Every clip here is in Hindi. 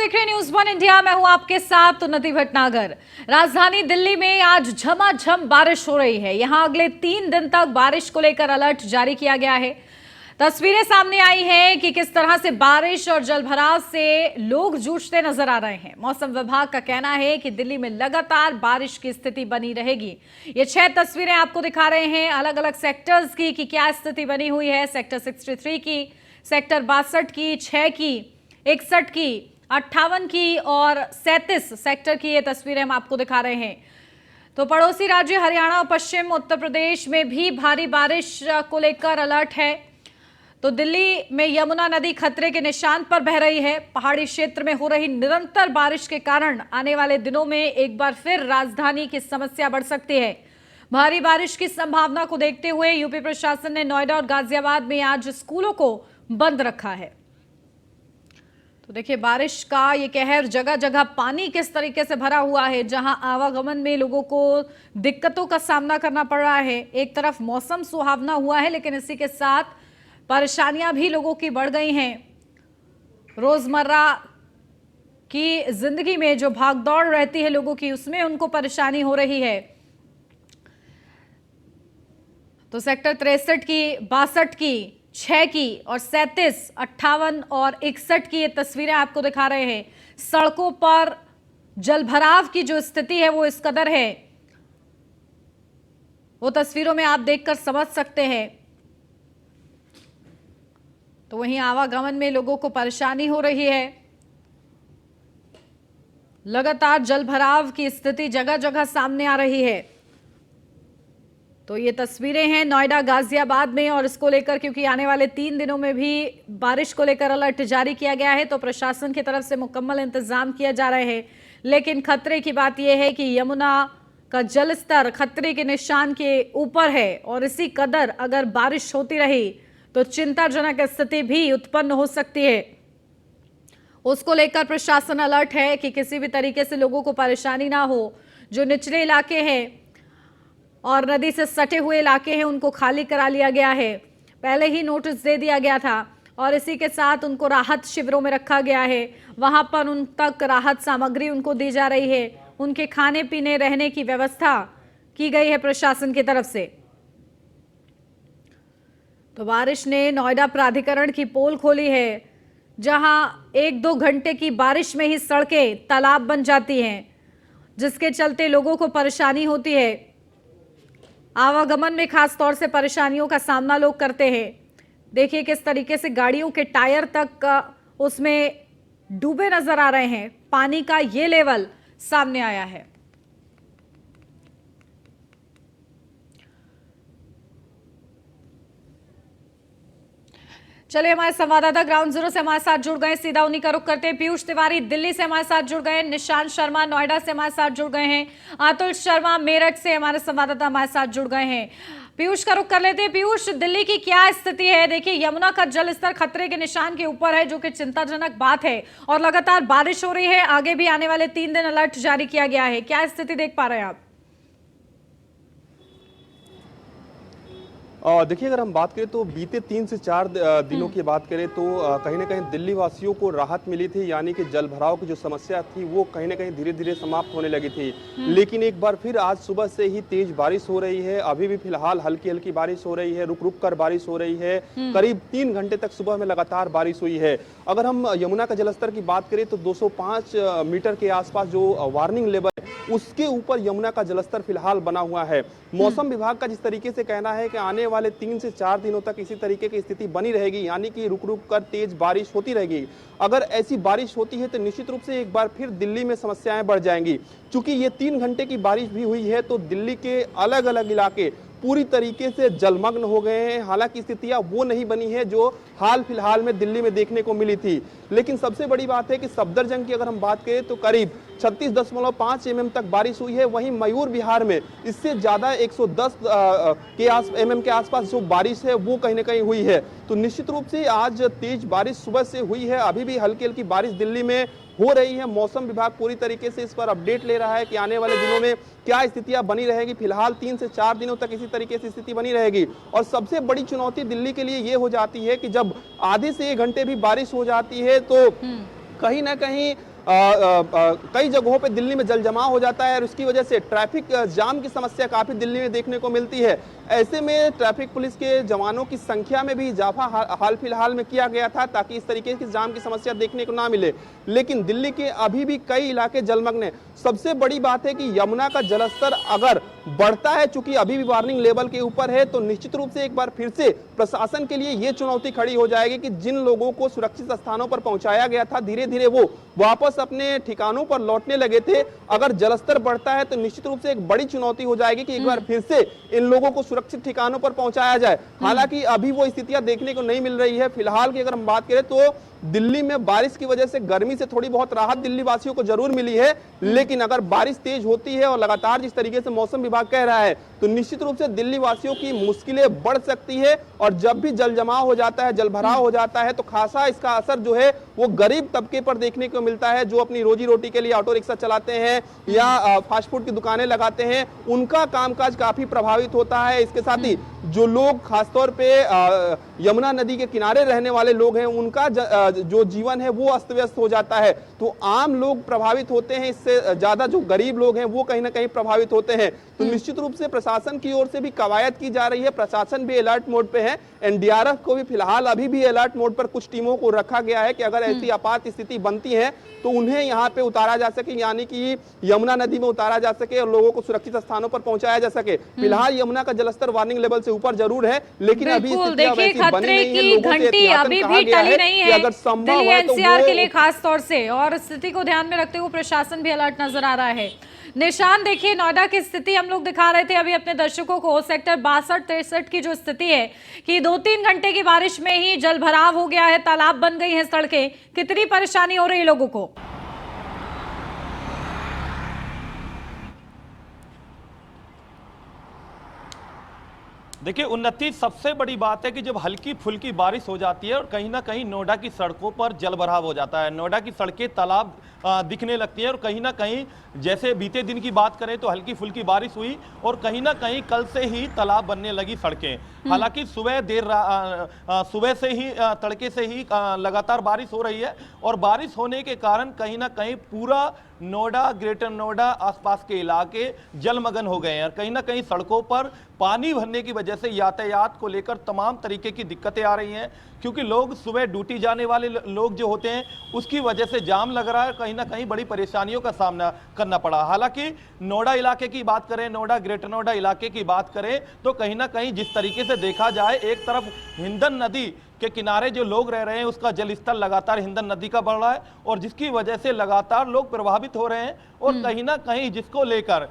देख रहे हैं न्यूज़ वन इंडिया। मैं हूं आपके साथ उन्नति भटनागर। राजधानी दिल्ली में आज झमाझम बारिश हो रही है। यहां अगले 3 दिन तक बारिश को लेकर अलर्ट जारी किया गया है। तस्वीरें सामने आई हैं कि किस तरह से बारिश और जलभराव से लोग जूझते नजर आ रहे हैं। मौसम विभाग का कहना है कि दिल्ली में लगातार बारिश की स्थिति बनी रहेगी। ये 6 तस्वीरें आपको दिखा रहे हैं अलग अलग सेक्टर्स की कि क्या स्थिति बनी हुई है। सेक्टर 63 की, सेक्टर 62 की, 6 की, 61 की, 58 की और 37 सेक्टर की ये तस्वीरें हम आपको दिखा रहे हैं। तो पड़ोसी राज्य हरियाणा और पश्चिम उत्तर प्रदेश में भी भारी बारिश को लेकर अलर्ट है। तो दिल्ली में यमुना नदी खतरे के निशान पर बह रही है। पहाड़ी क्षेत्र में हो रही निरंतर बारिश के कारण आने वाले दिनों में एक बार फिर राजधानी की समस्या बढ़ सकती है। भारी बारिश की संभावना को देखते हुए यूपी प्रशासन ने नोएडा और गाजियाबाद में आज स्कूलों को बंद रखा है। तो देखिए बारिश का ये कहर, जगह जगह पानी किस तरीके से भरा हुआ है, जहां आवागमन में लोगों को दिक्कतों का सामना करना पड़ रहा है। एक तरफ मौसम सुहावना हुआ है, लेकिन इसी के साथ परेशानियां भी लोगों की बढ़ गई हैं। रोजमर्रा की जिंदगी में जो भागदौड़ रहती है लोगों की, उसमें उनको परेशानी हो रही है। तो सेक्टर 63 की, 62 की, 6 की और 37, 58 और 61 की ये तस्वीरें आपको दिखा रहे हैं। सड़कों पर जलभराव की जो स्थिति है वो इस कदर है, वो तस्वीरों में आप देखकर समझ सकते हैं। तो वहीं आवागमन में लोगों को परेशानी हो रही है। लगातार जलभराव की स्थिति जगह जगह सामने आ रही है। तो ये तस्वीरें हैं नोएडा गाजियाबाद में, और इसको लेकर क्योंकि आने वाले 3 दिनों में भी बारिश को लेकर अलर्ट जारी किया गया है, तो प्रशासन की तरफ से मुकम्मल इंतजाम किया जा रहे हैं। लेकिन खतरे की बात यह है कि यमुना का जल स्तर खतरे के निशान के ऊपर है, और इसी कदर अगर बारिश होती रही तो चिंताजनक स्थिति भी उत्पन्न हो सकती है। उसको लेकर प्रशासन अलर्ट है कि किसी भी तरीके से लोगों को परेशानी ना हो। जो निचले इलाके हैं और नदी से सटे हुए इलाके हैं उनको खाली करा लिया गया है। पहले ही नोटिस दे दिया गया था और इसी के साथ उनको राहत शिविरों में रखा गया है। वहां पर उन तक राहत सामग्री उनको दी जा रही है। उनके खाने पीने रहने की व्यवस्था की गई है प्रशासन की तरफ से। तो बारिश ने नोएडा प्राधिकरण की पोल खोली है, जहां 1-2 घंटे की बारिश में ही सड़कें तालाब बन जाती हैं, जिसके चलते लोगों को परेशानी होती है। आवागमन में खास तौर से परेशानियों का सामना लोग करते हैं। देखिए किस तरीके से गाड़ियों के टायर तक उसमें डूबे नजर आ रहे हैं। पानी का ये लेवल सामने आया है। चलिए हमारे संवाददाता ग्राउंड जीरो से हमारे साथ जुड़ गए, सीधा उन्हीं का रुख करते हैं। पीयूष तिवारी दिल्ली से हमारे साथ जुड़ गए, निशांत शर्मा नोएडा से हमारे साथ जुड़ गए हैं, अतुल शर्मा मेरठ से हमारे संवाददाता हमारे साथ जुड़ गए हैं। पीयूष का रुख कर लेते हैं। पीयूष, दिल्ली की क्या स्थिति है? देखिए यमुना का जल स्तर खतरे के निशान के ऊपर है, जो कि चिंताजनक बात है, और लगातार बारिश हो रही है। आगे भी आने वाले 3 दिन अलर्ट जारी किया गया है। क्या स्थिति देख पा रहे हैं आप? देखिए अगर हम बात करें तो बीते 3 से 4 दिनों की बात करें तो कहीं ना कहीं दिल्ली वासियों को राहत मिली थी। यानी कि जलभराव की जो समस्या थी वो कहीं ना कहीं धीरे धीरे समाप्त होने लगी थी। लेकिन एक बार फिर आज सुबह से ही तेज बारिश हो रही है। अभी भी फिलहाल हल्की हल्की बारिश हो रही है, रुक रुक कर बारिश हो रही है। करीब 3 घंटे तक सुबह में लगातार बारिश हुई है। अगर हम यमुना का जलस्तर की बात करें तो 205 मीटर के आसपास जो वार्निंग लेवल उसके ऊपर यमुना का जलस्तर फिलहाल बना हुआ है। मौसम विभाग का जिस तरीके से कहना है कि आने वाले 3 से 4 दिनों तक इसी तरीके की स्थिति बनी रहेगी, यानी कि रुक रुक कर तेज बारिश होती रहेगी। अगर ऐसी बारिश होती है तो निश्चित रूप से एक बार फिर दिल्ली में समस्याएं बढ़ जाएंगी। चूंकि ये 3 घंटे की बारिश भी हुई है तो दिल्ली के अलग अलग इलाके पूरी तरीके से जलमग्न हो गए हैं। हालांकि स्थितियां वो नहीं बनी है जो हाल फिलहाल में दिल्ली में देखने को मिली थी। लेकिन सबसे बड़ी बात है कि सफदरजंग की अगर हम बात करें तो करीब 36.5 mm तक बारिश हुई है। वहीं मयूर विहार में इससे ज्यादा 110 mm के आसपास जो बारिश है वो कहीं ना कहीं हुई है। तो निश्चित रूप से आज तेज बारिश सुबह से हुई है। अभी भी हल्की हल्की बारिश दिल्ली में हो रही है। मौसम विभाग पूरी तरीके से इस पर अपडेट ले रहा है कि आने वाले दिनों में क्या स्थितियां बनी रहेगी। फिलहाल 3 से 4 दिनों तक इसी तरीके से स्थिति बनी रहेगी। और सबसे बड़ी चुनौती दिल्ली के लिए ये हो जाती है कि जब आधे से 1 घंटे भी बारिश हो जाती है तो कहीं ना कहीं कई जगहों पे दिल्ली में जल जमाव हो जाता है और उसकी वजह से ट्रैफिक जाम की समस्या काफी दिल्ली में देखने को मिलती है। ऐसे में ट्रैफिक पुलिस के जवानों की संख्या में भी इजाफा हाल फिलहाल में किया गया था ताकि इस तरीके की जाम की समस्या देखने को ना मिले। लेकिन दिल्ली के अभी भी कई इलाके जलमग्न हैं। सबसे बड़ी बात है कि यमुना का जलस्तर अगर बढ़ता है, चूंकि अभी भी वार्निंग लेवल के ऊपर है, तो निश्चित रूप से एक बार फिर से प्रशासन के लिए यह चुनौती खड़ी हो जाएगी कि जिन लोगों को सुरक्षित स्थानों पर पहुंचाया गया था, धीरे धीरे वो वापस अपने ठिकानों पर लौटने लगे थे। अगर जलस्तर बढ़ता है तो निश्चित रूप से एक बड़ी चुनौती हो जाएगी कि एक बार फिर से इन लोगों को सुरक्षित ठिकानों पर पहुंचाया जाए। हालांकि अभी वो स्थितियां देखने को नहीं मिल रही है। फिलहाल की अगर हम बात करें तो दिल्ली में बारिश की वजह से गर्मी से थोड़ी बहुत राहत दिल्ली वासियों को जरूर मिली है, लेकिन अगर बारिश तेज होती है और लगातार जिस तरीके से मौसम विभाग कह रहा है तो निश्चित रूप से दिल्ली वासियों की मुश्किलें बढ़ सकती है। और जब भी जल जमाव हो जाता है, जल भराव हो जाता है, तो खासा इसका असर जो है वो गरीब तबके पर देखने को मिलता है, जो अपनी रोजी रोटी के लिए ऑटो रिक्शा चलाते हैं या फास्ट फूड की दुकानें लगाते हैं, उनका कामकाज काफी प्रभावित होता है। इसके साथ ही जो लोग खासतौर पे यमुना नदी के किनारे रहने वाले लोग हैं, उनका जो जीवन है वो अस्त व्यस्त हो जाता है। तो आम लोग प्रभावित होते हैं, इससे ज्यादा जो गरीब लोग हैं वो कहीं ना कहीं प्रभावित होते हैं। तो निश्चित रूप से प्रशासन की ओर से भी कवायद की जा रही है। प्रशासन भी अलर्ट मोड पे है। एनडीआरएफ को भी फिलहाल अभी भी अलर्ट मोड पर कुछ टीमों को रखा गया है कि अगर ऐसी आपात स्थिति बनती है तो उन्हें यहाँ पे उतारा जा सके, यानी कि यमुना नदी में उतारा जा सके और लोगों को सुरक्षित स्थानों पर पहुंचाया जा सके। फिलहाल यमुना का जलस्तर वार्निंग लेवल से ऊपर जरूर है, लेकिन अभी देखिए खतरे की घंटी अभी भी टली नहीं है अगर संभव दिल्ली है एनसीआर तो के लिए खास तौर से, और स्थिति को ध्यान में रखते हुए प्रशासन भी अलर्ट नजर आ रहा है। निशान देखिए नोएडा की स्थिति हम लोग दिखा रहे थे अभी अपने दर्शकों को। सेक्टर 62-63 की जो स्थिति है कि 2-3 घंटे की बारिश में ही जल भराव हो गया है, तालाब बन गई हैं सड़कें। कितनी परेशानी हो रही है लोगों को। देखिए उन्नति सबसे बड़ी बात है कि जब हल्की फुल्की बारिश हो जाती है और कहीं ना कहीं नोएडा की सड़कों पर जल भराव हो जाता है, नोएडा की सड़कें तालाब दिखने लगती है। और कहीं ना कहीं जैसे बीते दिन की बात करें तो हल्की फुल्की बारिश हुई और कहीं ना कहीं कल से ही तालाब बनने लगी सड़कें। हालांकि सुबह से ही तड़के से ही लगातार बारिश हो रही है और बारिश होने के कारण कहीं ना कहीं पूरा नोएडा, ग्रेटर नोएडा, आसपास के इलाके जलमग्न हो गए हैं। और कहीं ना कहीं सड़कों पर पानी भरने की वजह से यातायात को लेकर तमाम तरीके की दिक्कतें आ रही हैं, क्योंकि लोग सुबह ड्यूटी जाने वाले लोग जो होते हैं उसकी वजह से जाम लग रहा है, कहीं ना कहीं बड़ी परेशानियों का सामना करना पड़ा। हालांकि नोएडा इलाके की बात करें, नोएडा ग्रेटर नोएडा इलाके की बात करें तो कहीं ना कहीं जिस तरीके से देखा जाए, एक तरफ हिंदन नदी के किनारे जो लोग रह रहे हैं उसका जल स्तर लगातार हिंदन नदी का बढ़ रहा है और जिसकी वजह से लगातार लोग प्रभावित हो रहे हैं। और कहीं ना कहीं जिसको लेकर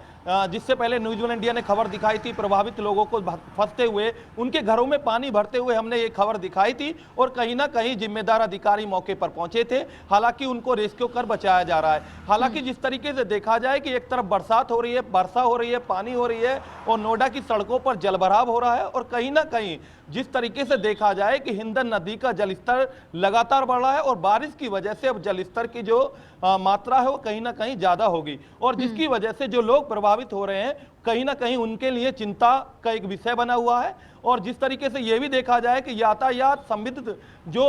जिससे पहले न्यूज़ वन इंडिया ने खबर दिखाई थी, प्रभावित लोगों को फंसते हुए उनके घरों में पानी भरते हुए हमने ये खबर दिखाई थी और कहीं ना कहीं जिम्मेदार अधिकारी मौके पर पहुंचे थे। हालांकि उनको रेस्क्यू कर बचाया जा रहा है। हालांकि जिस तरीके से देखा जाए कि एक तरफ बरसात हो रही है, वर्षा हो रही है, पानी हो रही है और नोएडा की सड़कों पर जलभराव हो रहा है और कहीं ना कहीं जिस तरीके से देखा जाए कि हिंदन नदी का जलस्तर लगातार बढ़ रहा है और बारिश की वजह से अब जलस्तर की जो मात्रा है वो कहीं ना कहीं ज्यादा होगी और जिसकी वजह से जो लोग प्रभावित हो रहे हैं कहीं ना कहीं उनके लिए चिंता का एक विषय बना हुआ है। और जिस तरीके से ये भी देखा जाए कि यातायात संबंधित जो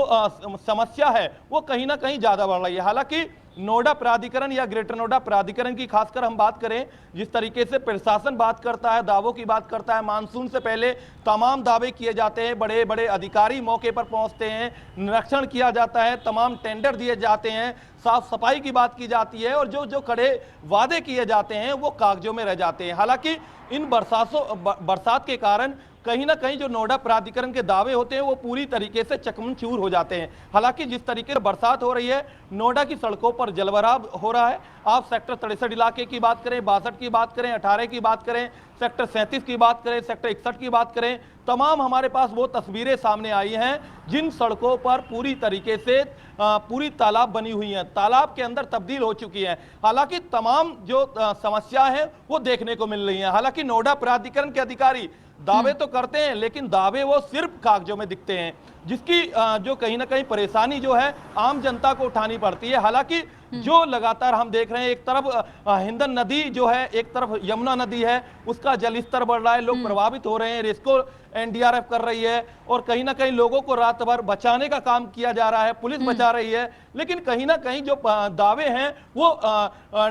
समस्या है वो कहीं ना कहीं ज्यादा बढ़ रही है। हालांकि नोएडा प्राधिकरण या ग्रेटर नोएडा प्राधिकरण की खासकर हम बात करें, जिस तरीके से प्रशासन बात करता है, दावों की बात करता है, मानसून से पहले तमाम दावे किए जाते हैं, बड़े बड़े अधिकारी मौके पर पहुंचते हैं, निरीक्षण किया जाता है, तमाम टेंडर दिए जाते हैं, साफ सफाई की बात की जाती है और जो जो कड़े वादे किए जाते हैं वो कागजों में रह जाते हैं। हालांकि इन बरसात के कारण कहीं ना कहीं जो नोएडा प्राधिकरण के दावे होते हैं वो पूरी तरीके से चकमचूर हो जाते हैं। हालांकि जिस तरीके से बरसात हो रही है, नोएडा की सड़कों पर जलभराव हो रहा है। आप सेक्टर 63 इलाके की बात करें, 62 की बात करें, 18 की बात करें, सेक्टर 37 की बात करें, सेक्टर 61 की बात करें, तमाम हमारे पास वो तस्वीरें सामने आई हैं जिन सड़कों पर पूरी तरीके से पूरी तालाब बनी हुई हैं, तालाब के अंदर तब्दील हो चुकी हैं। हालांकि तमाम जो समस्या है वो देखने को मिल रही हैं। हालांकि नोएडा प्राधिकरण के अधिकारी दावे तो करते हैं लेकिन दावे वो सिर्फ कागजों में दिखते हैं। जिसकी जो कहीं ना कहीं परेशानी जो है आम जनता को उठानी पड़ती है। हालांकि जो लगातार हम देख रहे हैं, एक तरफ हिंदन नदी जो है, एक तरफ यमुना नदी है, उसका जल स्तर बढ़ रहा है, लोग प्रभावित हो रहे हैं। रेस्क्यू एनडीआरएफ कर रही है और कहीं ना कहीं लोगों को रात भर बचाने का काम किया जा रहा है, पुलिस बचा रही है। लेकिन कहीं ना कहीं जो दावे हैं वो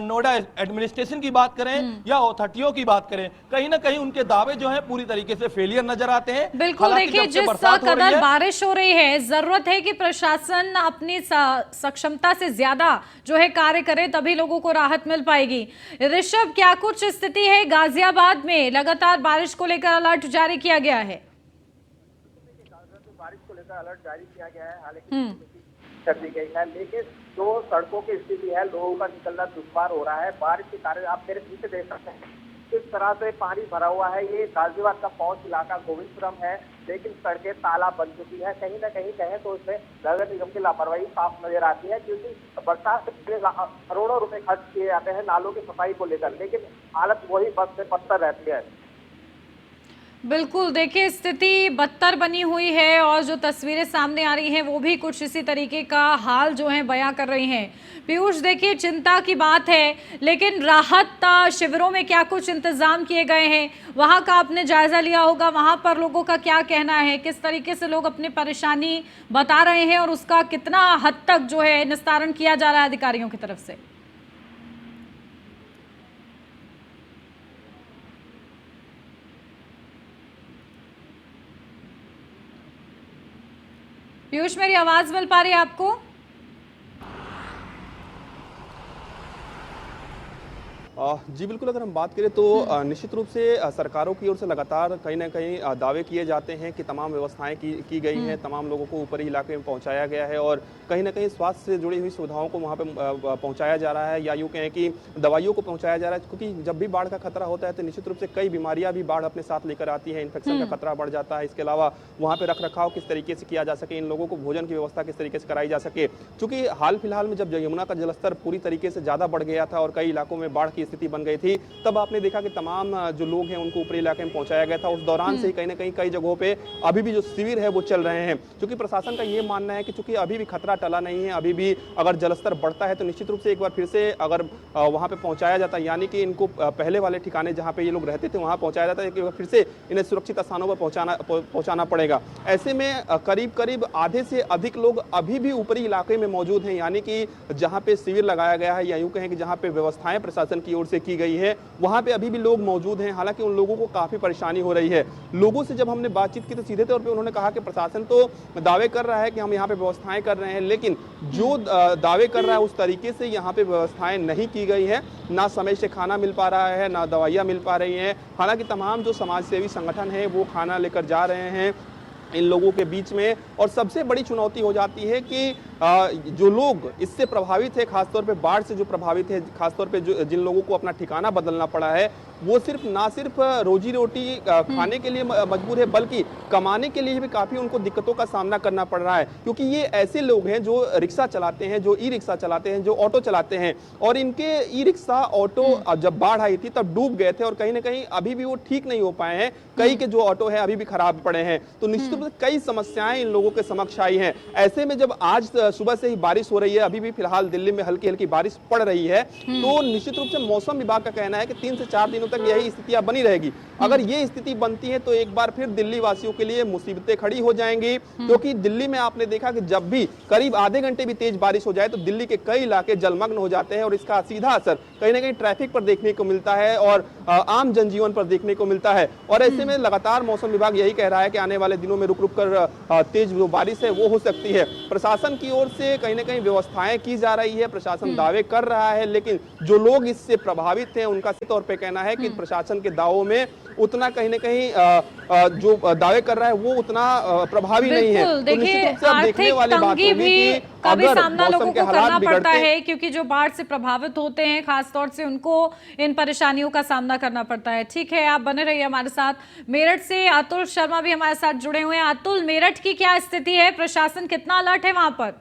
नोएडा एडमिनिस्ट्रेशन की बात करें या अथॉरिटियों की बात करें, कहीं ना कहीं उनके दावे जो हैं पूरी तरीके से फेलियर नजर आते हैं। बिल्कुल, देखिए जिस कदर बारिश हो रही है, जरूरत है कि प्रशासन अपनी सक्षमता से ज्यादा जो है कार्य करे, तभी लोगों को राहत मिल पाएगी। ऋषभ, क्या कुछ स्थिति है गाजियाबाद में? लगातार बारिश को लेकर अलर्ट जारी किया गया है। बारिश को लेकर अलर्ट जारी किया गया है, हालांकि कर दी गई है, लेकिन जो सड़कों की स्थिति है, लोगों का निकलना दुश्वार हो रहा है। बारिश के कारण आप मेरे पीछे देख सकते हैं किस तरह से पानी भरा हुआ है। ये गाजियाबाद का पहुंच इलाका गोविंदपुरम है, लेकिन सड़कें तालाब बन चुकी है। कहीं ना कहीं कहें तो इसमें नगर निगम की लापरवाही साफ नजर आती है, क्योंकि बरसात से करोड़ों रुपए खर्च किए जाते हैं नालों की सफाई को लेकर, लेकिन हालत वही बस से पत्थर रहती है। बिल्कुल, देखिए स्थिति बदतर बनी हुई है और जो तस्वीरें सामने आ रही हैं वो भी कुछ इसी तरीके का हाल जो है बयां कर रही हैं। पीयूष, देखिए चिंता की बात है, लेकिन राहत शिविरों में क्या कुछ इंतजाम किए गए हैं? वहां का आपने जायजा लिया होगा, वहां पर लोगों का क्या कहना है, किस तरीके से लोग अपनी परेशानी बता रहे हैं और उसका कितना हद तक जो है निस्तारण किया जा रहा है अधिकारियों की तरफ से? पीयूष, मेरी आवाज मिल पा रही है आपको? जी बिल्कुल, अगर हम बात करें तो निश्चित रूप से सरकारों की ओर से लगातार कहीं ना कहीं दावे किए जाते हैं कि तमाम व्यवस्थाएं की गई हैं, तमाम लोगों को ऊपरी इलाके में पहुंचाया गया है और कहीं ना कहीं स्वास्थ्य से जुड़ी हुई सुविधाओं को वहां पे पहुंचाया जा रहा है, या यूँ कहें कि दवाइयों को पहुंचाया जा रहा है। क्योंकि जब भी बाढ़ का खतरा होता है तो निश्चित रूप से कई बीमारियां भी बाढ़ अपने साथ लेकर आती है, इन्फेक्शन का खतरा बढ़ जाता है। इसके अलावा वहाँ पर रख रखाव किस तरीके से किया जा सके, इन लोगों को भोजन की व्यवस्था किस तरीके से कराई जा सके। चूंकि हाल फिलहाल में जब यमुना का जलस्तर पूरी तरीके से ज़्यादा बढ़ गया था और कई इलाकों में बाढ़ की स्थिति बन गई थी, तब आपने देखा कि तमाम जो लोग हैं उनको ऊपरी इलाके में पहुंचाया गया था। उस दौरान से ही कहीं ना कई जगहों पे अभी भी जो शिविर है वो चल रहे हैं, क्योंकि प्रशासन का ये मानना है कि चूंकि अभी भी खतरा टला नहीं है, अभी भी अगर जलस्तर बढ़ता है तो निश्चित रूप से एक बार फिर से अगर वहां पे पहुंचाया जाता है, यानी कि इनको पहले वाले ठिकाने जहां पे ये लोग रहते थे वहां पहुंचाया जाता है, एक बार फिर से इन्हें सुरक्षित स्थानों पर पहुंचाना पड़ेगा। ऐसे में करीब आधे से अधिक लोग अभी भी ऊपरी इलाके में मौजूद हैं, यानी कि जहां पे शिविर लगाया गया है या यूं कहें कि जहां पे व्यवस्थाएं प्रशासन की ओर से की गई है वहां पे अभी भी लोग मौजूद हैं। हालांकि उन लोगों को काफी परेशानी हो रही है। लोगों से जब हमने बातचीत की तो सीधे तौर पे उन्होंने कहा कि प्रशासन तो दावे कर रहा है कि हम यहाँ पे व्यवस्थाएं कर रहे हैं, लेकिन जो दावे कर रहा है उस तरीके से यहाँ पे व्यवस्थाएं नहीं की गई है। ना समय से खाना मिल पा रहा है, ना दवाइयाँ मिल पा रही हैं। हालांकि तमाम जो समाज सेवी संगठन है वो खाना लेकर जा रहे हैं इन लोगों के बीच में। और सबसे बड़ी चुनौती हो जाती है कि जो लोग इससे प्रभावित है, खासतौर पे बाढ़ से जो प्रभावित है, खासतौर पे जिन लोगों को अपना ठिकाना बदलना पड़ा है, वो ना सिर्फ रोजी रोटी खाने के लिए मजबूर है, बल्कि कमाने के लिए भी काफ़ी उनको दिक्कतों का सामना करना पड़ रहा है। क्योंकि ये ऐसे लोग हैं जो रिक्शा चलाते हैं, जो ई रिक्शा चलाते हैं, जो ऑटो चलाते हैं, और इनके ई रिक्शा ऑटो जब बाढ़ आई थी तब डूब गए थे और कहीं ना कहीं अभी भी वो ठीक नहीं हो पाए हैं। कई के जो ऑटो हैं अभी भी खराब पड़े हैं। तो निश्चित रूप से कई समस्याएं इन लोगों के समक्ष आई हैं। ऐसे में जब आज सुबह से ही बारिश हो रही है, अभी भी फिलहाल दिल्ली में हल्की हल्की बारिश पड़ रही है, तो निश्चित रूप से मौसम विभाग का कहना है कि 3 से 4 दिनों तक यही स्थितियां बनी रहेगी। अगर ये स्थिति बनती है तो एक बार फिर दिल्ली वासियों के लिए मुसीबतें खड़ी हो जाएंगी, क्योंकि दिल्ली में आपने देखा कि जब भी करीब आधे घंटे भी तेज बारिश हो जाए तो दिल्ली के कई इलाके जलमग्न हो जाते हैं और इसका सीधा असर कहीं ना कहीं ट्रैफिक पर देखने को मिलता है और आम जनजीवन पर देखने को मिलता है। और ऐसे में लगातार मौसम विभाग यही कह रहा है कि आने वाले दिनों में रुक रुक कर तेज जो बारिश है वो हो सकती है। प्रशासन की ओर से कहीं ना कहीं व्यवस्थाएं की जा रही है, प्रशासन दावे कर रहा है, लेकिन जो लोग इससे प्रभावित हैं उनका तौर पे कहना है कि प्रशासन के दावों में उतना कहीं ना कहीं जो दावे कर रहा है वो उतना प्रभावी नहीं है। तो देखिए आर्थिक तंगी भी कभी सामना लोगों को करना पड़ता है, क्योंकि जो बाढ़ से प्रभावित होते हैं खासतौर से उनको इन परेशानियों का सामना करना पड़ता है। ठीक है, आप बने रहिए हमारे साथ। मेरठ से अतुल शर्मा भी हमारे साथ जुड़े हुए हैं। अतुल, मेरठ की क्या स्थिति है? प्रशासन कितना अलर्ट है वहां पर?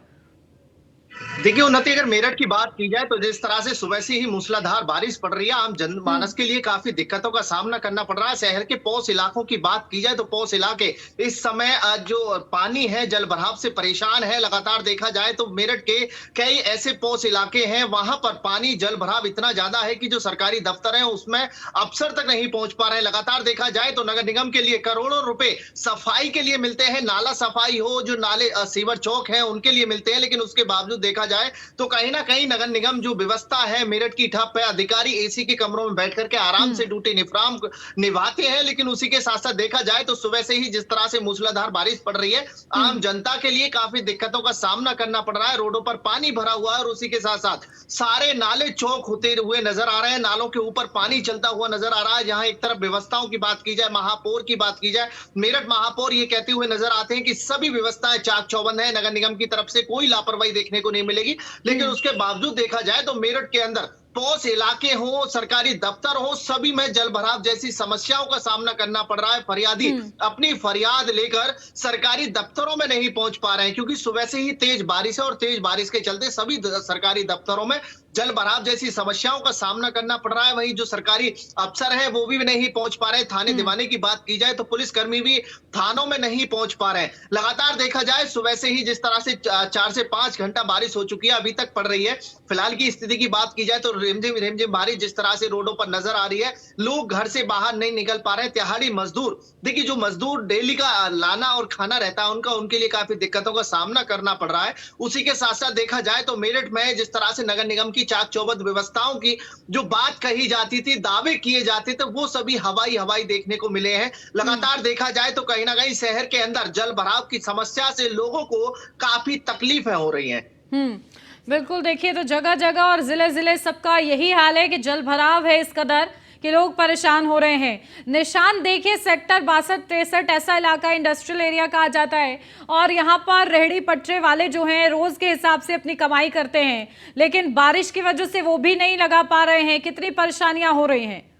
देखिए उन्नति, अगर मेरठ की बात की जाए तो जिस तरह से सुबह से ही मूसलाधार बारिश पड़ रही है, आम जनमानस के लिए काफी दिक्कतों का सामना करना पड़ रहा है। शहर के पौष इलाकों की बात की जाए तो पौष इलाके इस समय जो पानी है जल भराव से परेशान है। लगातार देखा जाए तो मेरठ के कई ऐसे पौष इलाके हैं, वहां पर पानी जल भराव इतना ज्यादा है कि जो सरकारी दफ्तर है उसमें अफसर तक नहीं पहुंच पा रहे हैं। लगातार देखा जाए तो नगर निगम के लिए करोड़ों रुपए सफाई के लिए मिलते हैं, नाला सफाई हो, जो नाले सीवर चौक है उनके लिए मिलते हैं, लेकिन उसके बावजूद देखा जाए तो कहीं ना कहीं नगर निगम जो व्यवस्था है मेरठ की ठप है। अधिकारी एसी के कमरों में बैठ करके आराम से ड्यूटी निभाते हैं, लेकिन उसी के साथ साथ देखा जाए तो सुबह से ही जिस तरह से मूसलाधार बारिश पड़ रही है, आम जनता के लिए काफी दिक्कतों का सामना करना पड़ रहा है। रोडों पर पानी भरा हुआ है और उसी के साथ साथ सारे नाले चौक होते हुए नजर आ रहे हैं, नालों के ऊपर पानी चलता हुआ नजर आ रहा है। जहां एक तरफ व्यवस्थाओं की बात की जाए, महापौर की बात की जाए, मेरठ महापौर ये कहते हुए नजर आते हैं कि सभी व्यवस्थाएं चाक चौबंद है, नगर निगम की तरफ से कोई लापरवाही देखने को नहीं मिलेगी। लेकिन उसके बावजूद देखा जाए तो मेरठ के अंदर पौष इलाके हो, सरकारी दफ्तर हो, सभी में जल भराव जैसी समस्याओं का सामना करना पड़ रहा है। फरियादी अपनी फरियाद लेकर सरकारी दफ्तरों में नहीं पहुंच पा रहे हैं, क्योंकि सुबह से ही तेज बारिश है और तेज बारिश के चलते सभी सरकारी दफ्तरों में जल भराव जैसी समस्याओं का सामना करना पड़ रहा है। वहीं जो सरकारी अफसर है वो भी नहीं पहुंच पा रहे। थाने दीवाने की बात की जाए तो पुलिसकर्मी भी थानों में नहीं पहुंच पा रहे हैं। लगातार देखा जाए सुबह से ही जिस तरह से 4 से 5 घंटा बारिश हो चुकी है, अभी तक पड़ रही है। फिलहाल की स्थिति की बात की जाए तो रिमझिम बारिश जिस तरह से रोडों पर नजर आ रही है, लोग घर से बाहर नहीं निकल पा रहे हैं। तिहाड़ी मजदूर, देखिए जो मजदूर डेली का लाना और खाना रहता है उनके लिए काफी दिक्कतों का सामना करना पड़ रहा है। उसी के साथ साथ देखा जाए तो मेरठ में जिस तरह से नगर निगम की चाक चौबंद व्यवस्थाओं की जो बात कही जाती थी, दावे किए जाते थे, वो सभी हवाई देखने को मिले हैं। लगातार देखा जाए तो कहीं ना कहीं शहर के अंदर जल भराव की समस्या से लोगों को काफी तकलीफें हो रही हैं। बिल्कुल, देखिए तो जगह जगह और जिले जिले सबका यही हाल है कि जल भराव है इस कदर कि लोग परेशान हो रहे हैं। निशान देखिए, सेक्टर 62-63 ऐसा इलाका इंडस्ट्रियल एरिया कहा जाता है और यहाँ पर रेहड़ी पटरे वाले जो हैं रोज के हिसाब से अपनी कमाई करते हैं, लेकिन बारिश की वजह से वो भी नहीं लगा पा रहे हैं। कितनी परेशानियां हो रही हैं।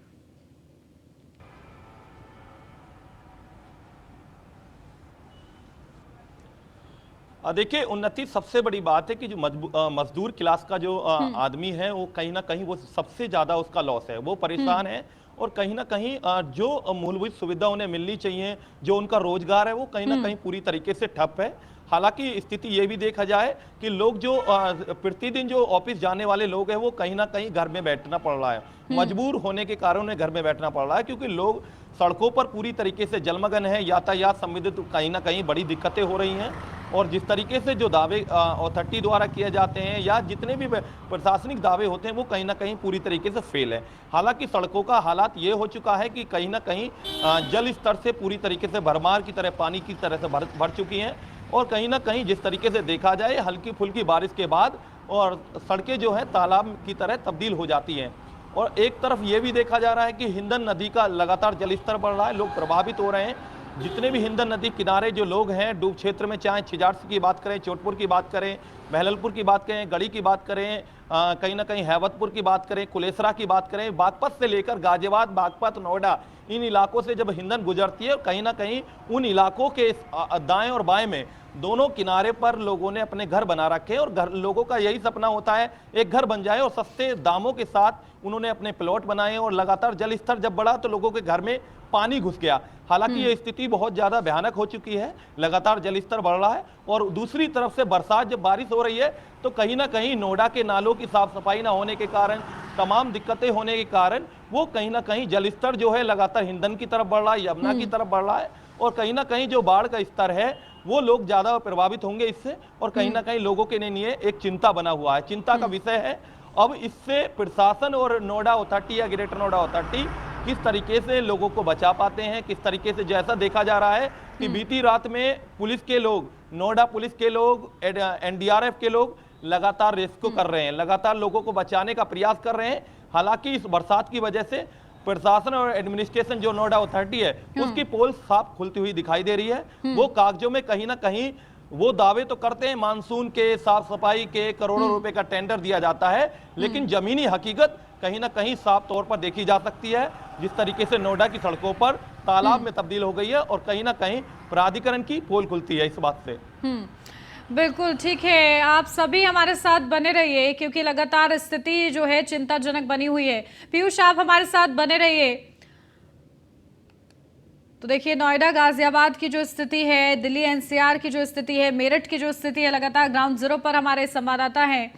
देखिए उन्नति, सबसे बड़ी बात है कि जो मजदूर क्लास का जो आदमी है वो कहीं ना कहीं वो सबसे ज्यादा उसका लॉस है, वो परेशान है। और कहीं ना कहीं जो मूलभूत सुविधा उन्हें मिलनी चाहिए, जो उनका रोजगार है, वो कहीं ना कहीं पूरी तरीके से ठप है। हालांकि स्थिति ये भी देखा जाए कि लोग जो प्रतिदिन जो ऑफिस जाने वाले लोग हैं वो कहीं ना कहीं घर में बैठना पड़ रहा है, मजबूर होने के कारण उन्हें घर में बैठना पड़ रहा है, क्योंकि लोग सड़कों पर पूरी तरीके से जलमग्न है। यातायात संबंधित कहीं ना कहीं बड़ी दिक्कतें हो रही हैं और जिस तरीके से जो दावे अथॉरिटी द्वारा किए जाते हैं या जितने भी प्रशासनिक दावे होते हैं वो कहीं ना कहीं पूरी तरीके से फेल है। हालांकि सड़कों का हालात ये हो चुका है कि कहीं ना कहीं जल स्तर से पूरी तरीके से भरमार की तरह, पानी की तरह से भर चुकी हैं और कहीं ना कहीं जिस तरीके से देखा जाए हल्की फुल्की बारिश के बाद और सड़कें जो है तालाब की तरह तब्दील हो जाती हैं। और एक तरफ ये भी देखा जा रहा है कि हिंदन नदी का लगातार जलस्तर बढ़ रहा है, लोग प्रभावित हो रहे हैं। जितने भी हिंदन नदी किनारे जो लोग हैं डूब क्षेत्र में, चाहे छिजारसी की बात करें, चोटपुर की बात करें, महललपुर की बात करें, गढ़ी की बात करें, कहीं ना कहीं हैवतपुर की बात करें, कुलेसरा की बात करें, बागपत से लेकर गाजियाबाद, बागपत, नोएडा, इन इलाकों से जब हिंदन गुजरती है, कहीं ना कहीं उन इलाकों के दाएं और बाएं में दोनों किनारे पर लोगों ने अपने घर बना रखे हैं और लोगों का यही सपना होता है एक घर बन जाए और सस्ते दामों के साथ उन्होंने अपने प्लॉट बनाए। और लगातार जल स्तर जब बढ़ा तो लोगों के घर में पानी घुस गया। हालांकि ये स्थिति बहुत ज्यादा भयानक हो चुकी है, लगातार जल स्तर बढ़ रहा है और दूसरी तरफ से बरसात जब बारिश हो रही है तो कहीं ना कहीं नोएडा के नालों की साफ सफाई ना होने के कारण, तमाम दिक्कतें होने के कारण वो कहीं ना कहीं जल स्तर जो है लगातार हिंदन की तरफ बढ़ रहा है, यमुना की तरफ बढ़ रहा है और कहीं ना कहीं जो बाढ़ का स्तर है वो लोग ज्यादा प्रभावित होंगे इससे और कहीं ना कहीं लोगों के लिए एक चिंता बना हुआ है, चिंता का विषय है। अब इससे प्रशासन और नोएडा अथॉरिटी या ग्रेटर नोएडा अथॉरिटी किस तरीके से लोगों को बचा पाते हैं, किस तरीके से, जैसा देखा जा रहा है कि बीती रात में पुलिस के लोग, नोएडा पुलिस के लोग, एनडीआरएफ के लोग लगातार रेस्क्यू कर रहे हैं, लगातार लोगों को बचाने का प्रयास कर रहे हैं। हालांकि इस बरसात की वजह से प्रशासन और एडमिनिस्ट्रेशन जो नोएडा अथॉरिटी है उसकी पोल साफ खुलती हुई दिखाई दे रही है। वो कागजों में कहीं ना कहीं वो दावे तो करते हैं, मानसून के, साफ सफाई के करोड़ों रुपए का टेंडर दिया जाता है, लेकिन जमीनी हकीकत कहीं ना कहीं साफ तौर पर देखी जा सकती है। जिस तरीके से नोएडा की सड़कों पर तालाब में तब्दील हो गई है और कहीं ना कहीं प्राधिकरण की पोल खुलती है इस बात से। बिल्कुल ठीक है, आप सभी हमारे साथ बने रहिए क्योंकि लगातार स्थिति जो है चिंताजनक बनी हुई है। पीयूष, आप हमारे साथ बने रहिए। तो देखिए, नोएडा गाजियाबाद की जो स्थिति है, दिल्ली एनसीआर की जो स्थिति है, मेरठ की जो स्थिति है, लगातार ग्राउंड जीरो पर हमारे संवाददाता हैं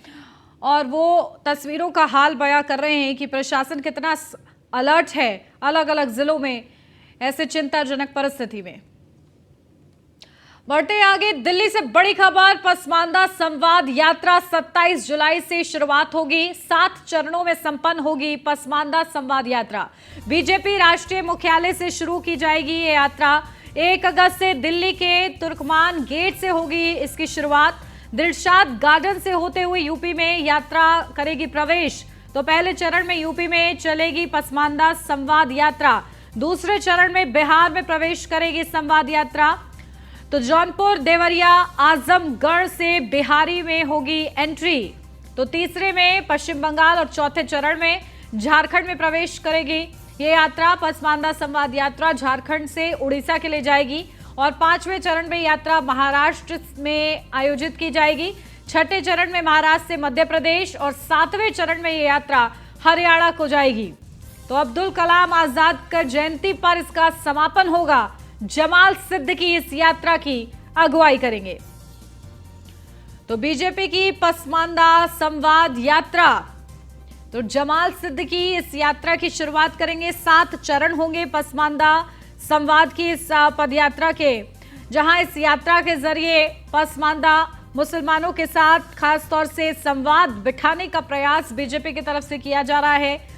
और वो तस्वीरों का हाल बयां कर रहे हैं कि प्रशासन कितना अलर्ट है अलग अलग जिलों में ऐसे चिंताजनक परिस्थिति में। बढ़ते आगे, दिल्ली से बड़ी खबर, पसमानदा संवाद यात्रा 27 जुलाई से शुरुआत होगी। 7 चरणों में संपन्न होगी पसमानदा संवाद यात्रा। बीजेपी राष्ट्रीय मुख्यालय से शुरू की जाएगी ये यात्रा। 1 अगस्त से दिल्ली के तुर्कमान गेट से होगी इसकी शुरुआत। दिलशाद गार्डन से होते हुए यूपी में यात्रा करेगी प्रवेश। तो पहले चरण में यूपी में चलेगी पसमानदा संवाद यात्रा। दूसरे चरण में बिहार में प्रवेश करेगी संवाद यात्रा। तो जौनपुर, देवरिया, आजमगढ़ से बिहारी में होगी एंट्री। तो तीसरे में पश्चिम बंगाल और चौथे चरण में झारखंड में प्रवेश करेगी ये यात्रा। पसमानदा संवाद यात्रा झारखंड से उड़ीसा के लिए जाएगी और 5वें चरण में यात्रा महाराष्ट्र में आयोजित की जाएगी। 6ठे चरण में महाराष्ट्र से मध्य प्रदेश और 7वें चरण में ये यात्रा हरियाणा को जाएगी। तो अब्दुल कलाम आजाद का जयंती पर इसका समापन होगा। जमाल सिद्दीकी इस यात्रा की अगुवाई करेंगे। तो बीजेपी की पसमानदा संवाद यात्रा, तो जमाल सिद्दीकी इस यात्रा की शुरुआत करेंगे। 7 चरण होंगे पसमानदा संवाद की इस पदयात्रा के, जहां इस यात्रा के जरिए पसमानदा मुसलमानों के साथ खासतौर से संवाद बिठाने का प्रयास बीजेपी की तरफ से किया जा रहा है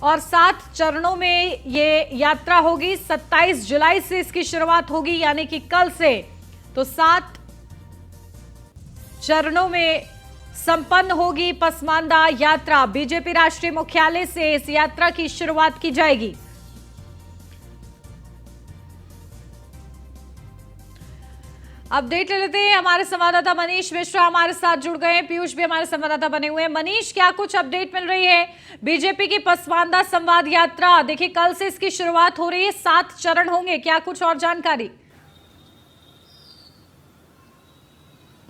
और 7 चरणों में ये यात्रा होगी। 27 जुलाई से इसकी शुरुआत होगी, यानी कि कल से। तो 7 चरणों में संपन्न होगी पसमानदा यात्रा। बीजेपी राष्ट्रीय मुख्यालय से इस यात्रा की शुरुआत की जाएगी। अपडेट ले लेते हैं, हमारे संवाददाता मनीष मिश्रा हमारे साथ जुड़ गए हैं। पीयूष भी हमारे संवाददाता बने हुए हैं। मनीष, क्या कुछ अपडेट मिल रही है बीजेपी की पसमानदा संवाद यात्रा? देखिए, कल से इसकी शुरुआत हो रही है, 7 चरण होंगे, क्या कुछ और जानकारी?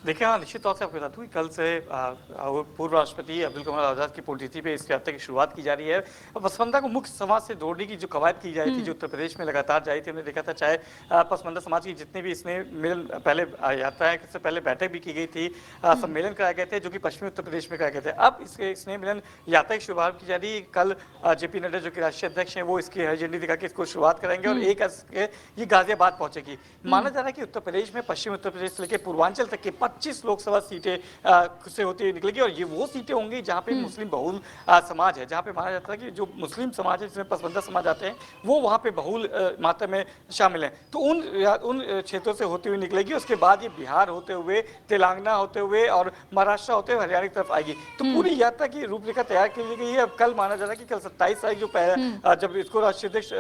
देखिए, हाँ, निश्चित तौर से आपको बता दूं कि कल से पूर्व राष्ट्रपति अब्दुल कलाम आजाद की पुण्यतिथि पे इस यात्रा की शुरुआत की जा रही है और पसमानदा को मुख्य समाज से जोड़ने की जो कवायद की जा रही थी, जो उत्तर प्रदेश में लगातार जारी थी, हमने देखा था। चाहे पसमानदा समाज की जितने भी स्नेह मिलन पहले यात्राएं से पहले बैठक भी की गई थी, सम्मेलन कराए गए थे जो कि पश्चिमी उत्तर प्रदेश में कराए गए थे। अब इसके स्नेह मिलन यात्रा की शुरुआत की जा रही है। कल जेपी नड्डा जो कि राष्ट्रीय अध्यक्ष हैं वो इसकी हरी झंडी दिखा के इसको शुरुआत करेंगे और 1 अगस्त के ये गाजियाबाद पहुंचेगी। माना जा रहा है कि उत्तर प्रदेश में पश्चिमी उत्तर प्रदेश से लेकर पूर्वांचल तक के 25 लोकसभा सीटें से होती हुई निकलेगी और ये वो सीटें होंगी जहां पे मुस्लिम बहुल समाज है, जहां पे माना जाता है कि जो मुस्लिम समाज है जिसमें पसमानदा समाज आते हैं वो वहां पे बहुल मात्रा में शामिल हैं। तो उन क्षेत्रों से होती हुई निकलेगी। उसके बाद ये बिहार होते हुए, तेलंगाना होते हुए और महाराष्ट्र होते हुए हरियाणा की तरफ आएगी। तो पूरी यात्रा की रूपरेखा तैयार की गई है। अब कल माना जा रहा है कि कल 27 तारीख जो जब इसको राष्ट्रीय अध्यक्ष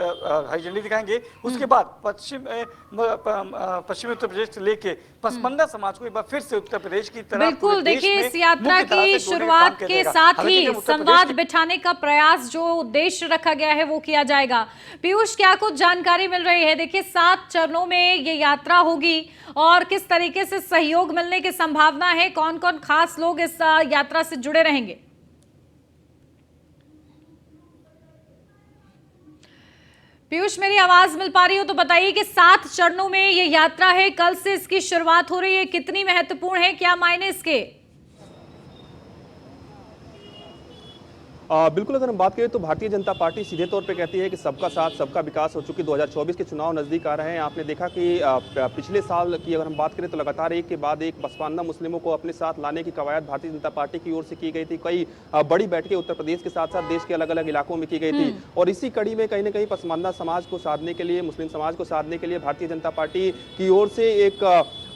हरी झंडी दिखाएंगे, उसके बाद पश्चिमी उत्तर प्रदेश से लेके पसमानदा समाज को एक बार फिर से उत्तर प्रदेश की तरह बिल्कुल, देखिए, इस यात्रा की शुरुआत के साथ ही संवाद बिठाने का प्रयास, जो उद्देश्य रखा गया है, वो किया जाएगा। पीयूष, क्या कुछ जानकारी मिल रही है? देखिए, 7 चरणों में ये यात्रा होगी और किस तरीके से सहयोग मिलने की संभावना है? कौन कौन खास लोग इस यात्रा से जुड़े रहेंगे? पीयूष, मेरी आवाज मिल पा रही हो तो बताइए कि 7 चरणों में ये यात्रा है, कल से इसकी शुरुआत हो रही है, कितनी महत्वपूर्ण है, क्या मायने इसके? बिल्कुल, अगर हम बात करें तो भारतीय जनता पार्टी सीधे तौर पे कहती है कि सबका साथ सबका विकास हो। चुकी 2024 के चुनाव नजदीक आ रहे हैं, आपने देखा कि पिछले साल की अगर हम बात करें तो लगातार एक के बाद एक पसमानदा मुस्लिमों को अपने साथ लाने की कवायद भारतीय जनता पार्टी की ओर से की गई थी। कई बड़ी बैठकें उत्तर प्रदेश के साथ साथ देश के अलग अलग इलाकों में की गई थी और इसी कड़ी में कहीं ना कहीं पसमानदा समाज को साधने के लिए, मुस्लिम समाज को साधने के लिए भारतीय जनता पार्टी की ओर से एक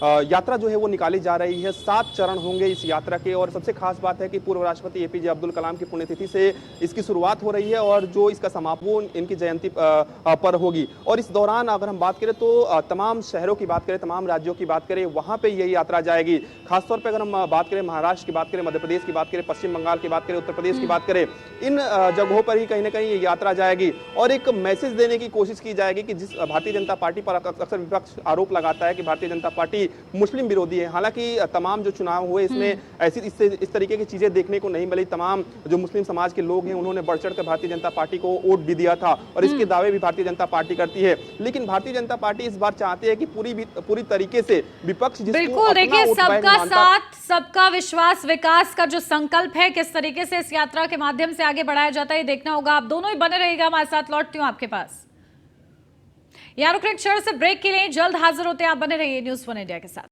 यात्रा जो है वो निकाली जा रही है। 7 चरण होंगे इस यात्रा के और सबसे खास बात है कि पूर्व राष्ट्रपति एपीजे अब्दुल कलाम की पुण्यतिथि से इसकी शुरुआत हो रही है और जो इसका समापन इनकी जयंती पर होगी। और इस दौरान अगर हम बात करें तो तमाम शहरों की बात करें, तमाम राज्यों की बात करें, वहां पे यही यात्रा जाएगी। खासतौर पर अगर हम बात करें महाराष्ट्र की बात करें, मध्य प्रदेश की बात करें, पश्चिम बंगाल की बात करें, उत्तर प्रदेश की बात करें, इन जगहों पर ही कहीं ना कहीं ये यात्रा जाएगी और एक मैसेज देने की कोशिश की जाएगी कि जिस भारतीय जनता पार्टी पर अक्सर विपक्ष आरोप लगाता है कि भारतीय जनता पार्टी कि मुस्लिम विरोधी है। हालांकि तमाम जो चुनाव हुए इसमें ऐसी इस तरीके की चीजें देखने को नहीं मिली। तमाम जो मुस्लिम समाज के लोग हैं उन्होंने बढ़ चढ़कर भारतीय जनता पार्टी को वोट भी दिया था और इसके दावे भी भारतीय जनता पार्टी करती है। लेकिन भारतीय जनता पार्टी इस बार चाहती है कि पूरी तरीके से विपक्ष जिसको बिल्कुल, अपना देखिए वोट बैंक सबका मानता साथ सबका विश्वास विकास का जो संकल्प है किस तरीके से इस यात्रा के माध्यम से आगे बढ़ाया जाता है ये देखना होगा। आप दोनों ही बने रहिएगा हमारे साथ, लौटती हूं आपके पास। यार रुक रहे एक क्षण से ब्रेक के लिए, जल्द हाजिर होते हैं, आप बने रहिए न्यूज़ 1 इंडिया के साथ।